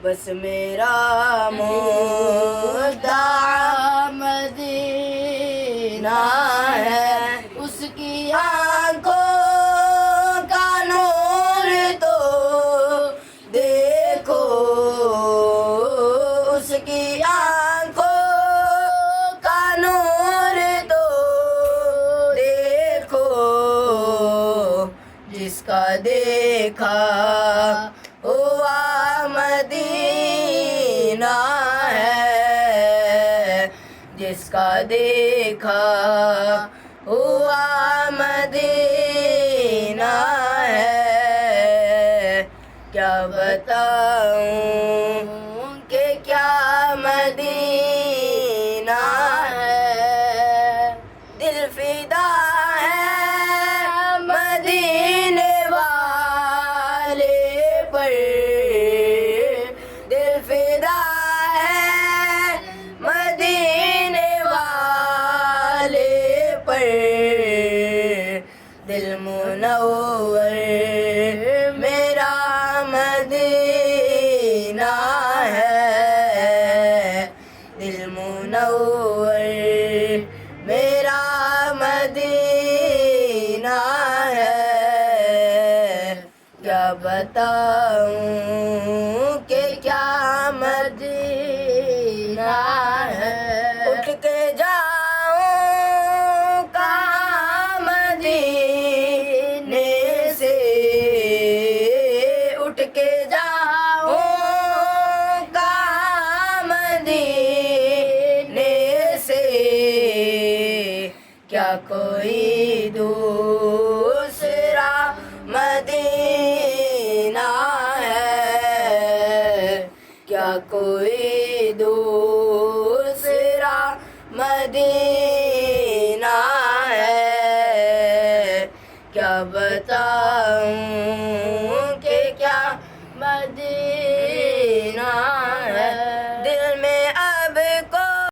بس میرا مدعا مدینہ ہے، اس کی آنکھوں کا نور تو دیکھو، اس کی آنکھوں کا نور تو دیکھو، جس کا دیکھا ہوا مدینہ ہے، جس کا دیکھا ہوا مدینہ ہے، کیا بتاؤں کہ کیا مدینہ ہے، دل فدا ہے مدینے والے پر، دل فدا ہے مدینے والے پر، دل منور میرا مدینہ ہے، دل منور میرا مدینہ ہے، کیا بتاؤں کہ کیا مدینہ ہے، اٹھ کے جاؤں کہاں مدینے سے، اٹھ کے جاؤں کہاں مدینے سے، کیا کوئی دوسرا مدینہ ہے، کیا کوئی دوسرا مدینہ ہے، کیا بتاؤں کہ کیا مدینہ